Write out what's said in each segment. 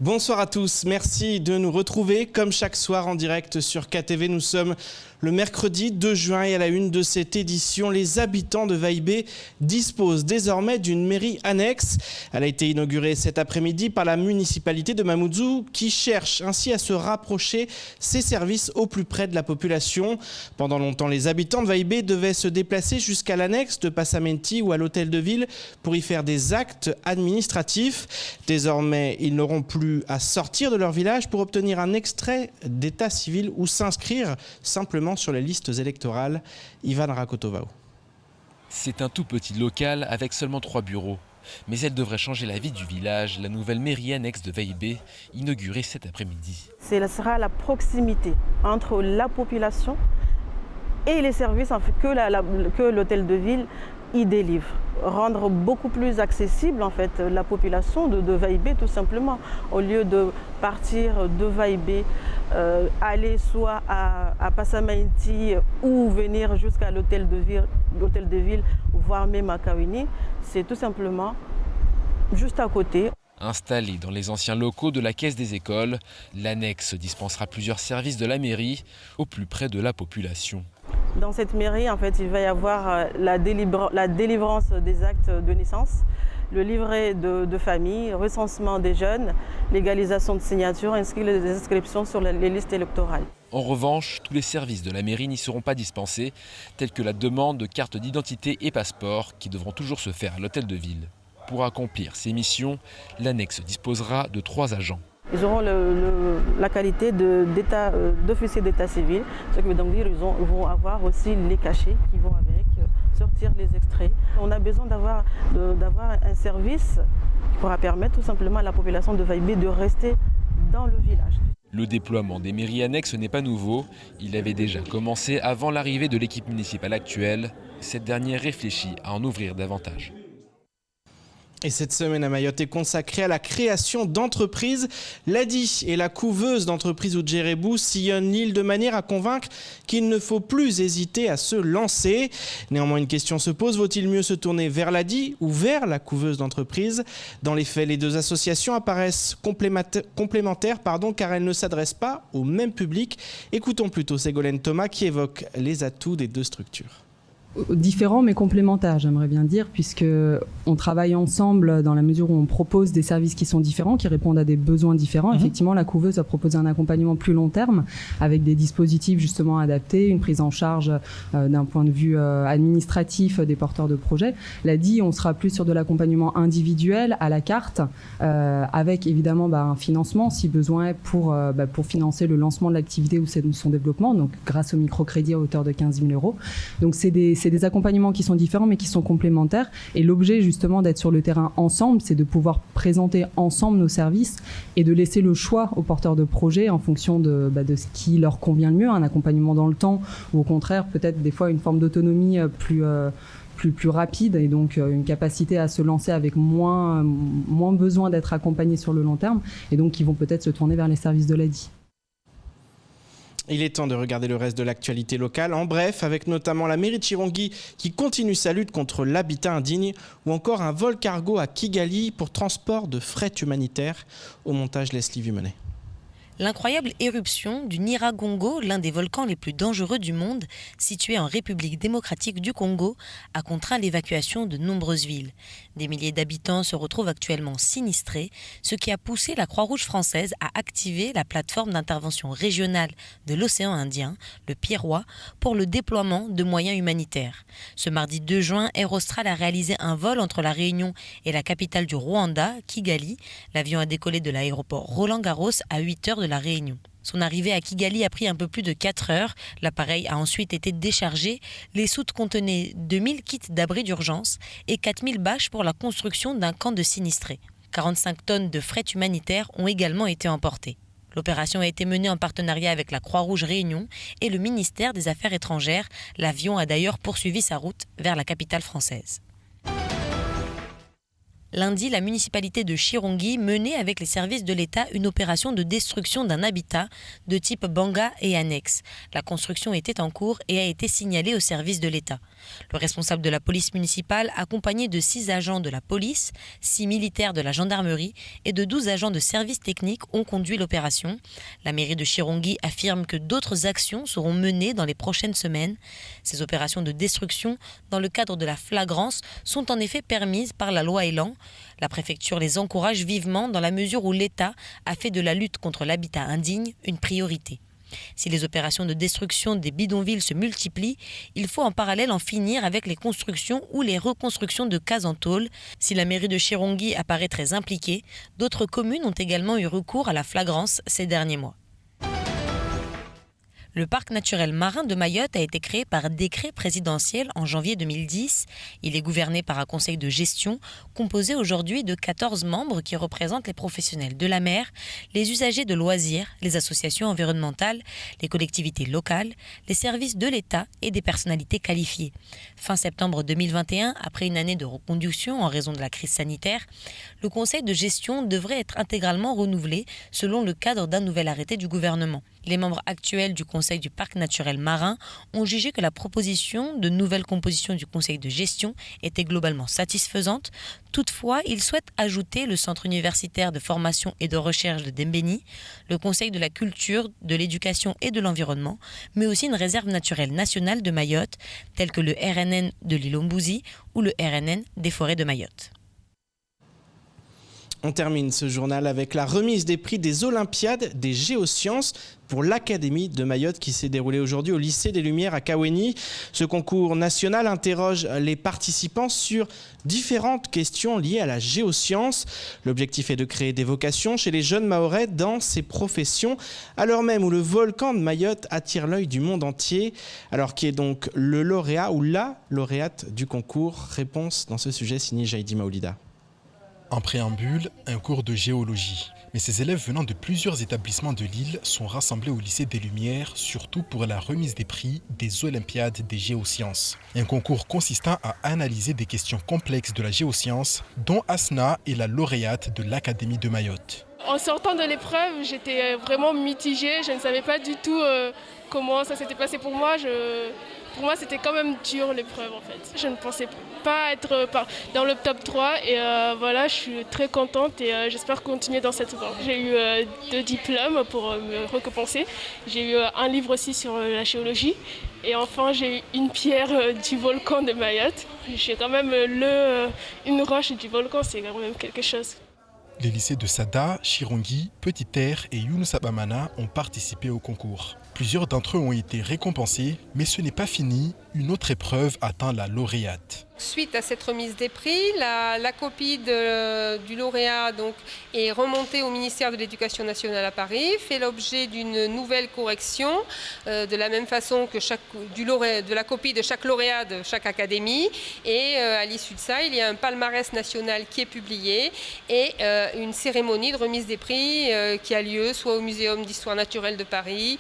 Bonsoir à tous, merci de nous retrouver comme chaque soir en direct sur KTV. Nous sommes le mercredi 2 juin et à la une de cette édition, les habitants de Vaïbé disposent désormais d'une mairie annexe. Elle a été inaugurée cet après-midi par la municipalité de Mamoudzou qui cherche ainsi à se rapprocher ses services au plus près de la population. Pendant longtemps, les habitants de Vaïbé devaient se déplacer jusqu'à l'annexe de Passamenti ou à l'hôtel de ville pour y faire des actes administratifs. Désormais, ils n'auront plus à sortir de leur village pour obtenir un extrait d'état civil ou s'inscrire simplement sur les listes électorales. Ivan Rakotovao. C'est un tout petit local avec seulement 3 bureaux. Mais elle devrait changer la vie du village, la nouvelle mairie annexe de Vaïbé, inaugurée cet après-midi. Ce sera la proximité entre la population et les services que l'hôtel de ville y délivre. Rendre beaucoup plus accessible en fait la population de Vaïbé tout simplement. Au lieu de partir de Vaïbé, aller soit à Passamenti ou venir jusqu'à l'hôtel de ville, voire même à Kawini, c'est tout simplement juste à côté. Installée dans les anciens locaux de la caisse des écoles, l'annexe dispensera plusieurs services de la mairie au plus près de la population. Dans cette mairie, en fait, il va y avoir la délivrance des actes de naissance, le livret de famille, recensement des jeunes, légalisation de signatures ainsi que les inscriptions sur les listes électorales. En revanche, tous les services de la mairie n'y seront pas dispensés, tels que la demande de carte d'identité et passeport qui devront toujours se faire à l'hôtel de ville. Pour accomplir ces missions, l'annexe disposera de 3 agents. Ils auront la qualité d'officier d'état civil, ce qui veut donc dire qu'ils vont avoir aussi les cachets qui vont avec, sortir les extraits. On a besoin d'avoir un service qui pourra permettre tout simplement à la population de Vaïbé de rester dans le village. Le déploiement des mairies annexes n'est pas nouveau. Il avait déjà commencé avant l'arrivée de l'équipe municipale actuelle. Cette dernière réfléchit à en ouvrir davantage. Et cette semaine à Mayotte est consacrée à la création d'entreprises. L'ADI et la couveuse d'entreprises Oudjérébou sillonnent l'île de manière à convaincre qu'il ne faut plus hésiter à se lancer. Néanmoins, une question se pose, vaut-il mieux se tourner vers l'ADI ou vers la couveuse d'entreprises? Dans les faits, les deux associations apparaissent complémentaires car elles ne s'adressent pas au même public. Écoutons plutôt Ségolène Thomas qui évoque les atouts des deux structures. Différents mais complémentaires, j'aimerais bien dire, puisque on travaille ensemble dans la mesure où on propose des services qui sont différents, qui répondent à des besoins différents. Effectivement, la couveuse a proposé un accompagnement plus long terme avec des dispositifs justement adaptés, une prise en charge d'un point de vue administratif des porteurs de projets. L'ADI, on sera plus sur de l'accompagnement individuel à la carte, avec évidemment un financement si besoin pour financer le lancement de l'activité ou son développement, donc grâce au microcrédit à hauteur de 15 000 €. Donc c'est des accompagnements qui sont différents mais qui sont complémentaires, et l'objet justement d'être sur le terrain ensemble, c'est de pouvoir présenter ensemble nos services et de laisser le choix aux porteurs de projets en fonction de ce qui leur convient le mieux, un accompagnement dans le temps ou au contraire peut-être des fois une forme d'autonomie plus rapide et donc une capacité à se lancer avec moins besoin d'être accompagné sur le long terme, et donc ils vont peut-être se tourner vers les services de l'ADI. Il est temps de regarder le reste de l'actualité locale. En bref, avec notamment la mairie de Chirongui qui continue sa lutte contre l'habitat indigne ou encore un vol cargo à Kigali pour transport de fret humanitaire. Au montage, Leslie Vumenet. L'incroyable éruption du Nyiragongo, l'un des volcans les plus dangereux du monde, situé en République démocratique du Congo, a contraint l'évacuation de nombreuses villes. Des milliers d'habitants se retrouvent actuellement sinistrés, ce qui a poussé la Croix-Rouge française à activer la plateforme d'intervention régionale de l'océan Indien, le Pierroi, pour le déploiement de moyens humanitaires. Ce mardi 2 juin, Air Austral a réalisé un vol entre la Réunion et la capitale du Rwanda, Kigali. L'avion a décollé de l'aéroport Roland-Garros à 8h de la Réunion. Son arrivée à Kigali a pris un peu plus de 4 heures. L'appareil a ensuite été déchargé. Les soutes contenaient 2000 kits d'abri d'urgence et 4000 bâches pour la construction d'un camp de sinistrés. 45 tonnes de fret humanitaire ont également été emportées. L'opération a été menée en partenariat avec la Croix-Rouge Réunion et le ministère des Affaires étrangères. L'avion a d'ailleurs poursuivi sa route vers la capitale française. Lundi, la municipalité de Chirongui menait avec les services de l'État une opération de destruction d'un habitat de type banga et annexe. La construction était en cours et a été signalée aux services de l'État. Le responsable de la police municipale, accompagné de 6 agents de la police, 6 militaires de la gendarmerie et de 12 agents de services techniques ont conduit l'opération. La mairie de Chirongui affirme que d'autres actions seront menées dans les prochaines semaines. Ces opérations de destruction, dans le cadre de la flagrance, sont en effet permises par la loi Elan. La préfecture les encourage vivement dans la mesure où l'État a fait de la lutte contre l'habitat indigne une priorité. Si les opérations de destruction des bidonvilles se multiplient, il faut en parallèle en finir avec les constructions ou les reconstructions de cases en tôle. Si la mairie de Chirongui apparaît très impliquée, d'autres communes ont également eu recours à la flagrance ces derniers mois. Le parc naturel marin de Mayotte a été créé par décret présidentiel en janvier 2010. Il est gouverné par un conseil de gestion composé aujourd'hui de 14 membres qui représentent les professionnels de la mer, les usagers de loisirs, les associations environnementales, les collectivités locales, les services de l'État et des personnalités qualifiées. Fin septembre 2021, après une année de reconduction en raison de la crise sanitaire, le conseil de gestion devrait être intégralement renouvelé selon le cadre d'un nouvel arrêté du gouvernement. Les membres actuels du Conseil du Parc naturel marin ont jugé que la proposition de nouvelle composition du Conseil de gestion était globalement satisfaisante. Toutefois, ils souhaitent ajouter le Centre universitaire de formation et de recherche de Dembéni, le Conseil de la culture, de l'éducation et de l'environnement, mais aussi une réserve naturelle nationale de Mayotte, telle que le RNN de l'île Ombouzy ou le RNN des forêts de Mayotte. On termine ce journal avec la remise des prix des Olympiades des géosciences pour l'Académie de Mayotte qui s'est déroulée aujourd'hui au lycée des Lumières à Kaweni. Ce concours national interroge les participants sur différentes questions liées à la géoscience. L'objectif est de créer des vocations chez les jeunes Mahorais dans ces professions, à l'heure même où le volcan de Mayotte attire l'œil du monde entier. Alors qui est donc le lauréat ou la lauréate du concours? Réponse dans ce sujet signée Jaïdi Maoulida. En préambule, un cours de géologie. Mais ces élèves venant de plusieurs établissements de l'île sont rassemblés au lycée des Lumières, surtout pour la remise des prix des Olympiades des géosciences. Un concours consistant à analyser des questions complexes de la géoscience, dont Asna est la lauréate de l'Académie de Mayotte. En sortant de l'épreuve, j'étais vraiment mitigée. Je ne savais pas du tout comment ça s'était passé pour moi. Pour moi, c'était quand même dur l'épreuve en fait. Je ne pensais pas être dans le top 3 et voilà, je suis très contente et j'espère continuer dans cette voie. J'ai eu 2 diplômes pour me récompenser. J'ai eu un livre aussi sur la géologie et enfin j'ai eu une pierre du volcan de Mayotte. J'ai quand même une roche du volcan, c'est quand même quelque chose. Les lycées de Sada, Chirongui, Petite Terre et Younous Abamana ont participé au concours. Plusieurs d'entre eux ont été récompensés, mais ce n'est pas fini. Une autre épreuve attend la lauréate. Suite à cette remise des prix, la copie du lauréat donc, est remontée au ministère de l'Éducation nationale à Paris, fait l'objet d'une nouvelle correction, de la même façon que de la copie de chaque lauréat de chaque académie. Et à l'issue de ça, il y a un palmarès national qui est publié et une cérémonie de remise des prix qui a lieu soit au Muséum d'histoire naturelle de Paris,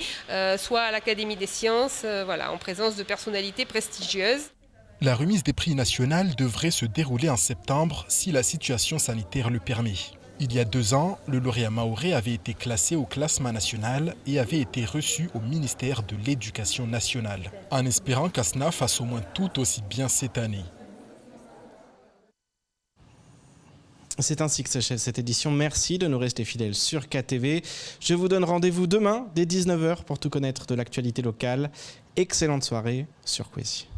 soit à l'Académie des sciences, voilà, en présence de personnalités prestigieuses. La remise des prix nationaux devrait se dérouler en septembre si la situation sanitaire le permet. Il y a 2 ans, le lauréat mahorais avait été classé au classement national et avait été reçu au ministère de l'Éducation nationale, en espérant qu'Asna fasse au moins tout aussi bien cette année. C'est ainsi que s'achève cette édition. Merci de nous rester fidèles sur KTV. Je vous donne rendez-vous demain dès 19h pour tout connaître de l'actualité locale. Excellente soirée sur Kwesi.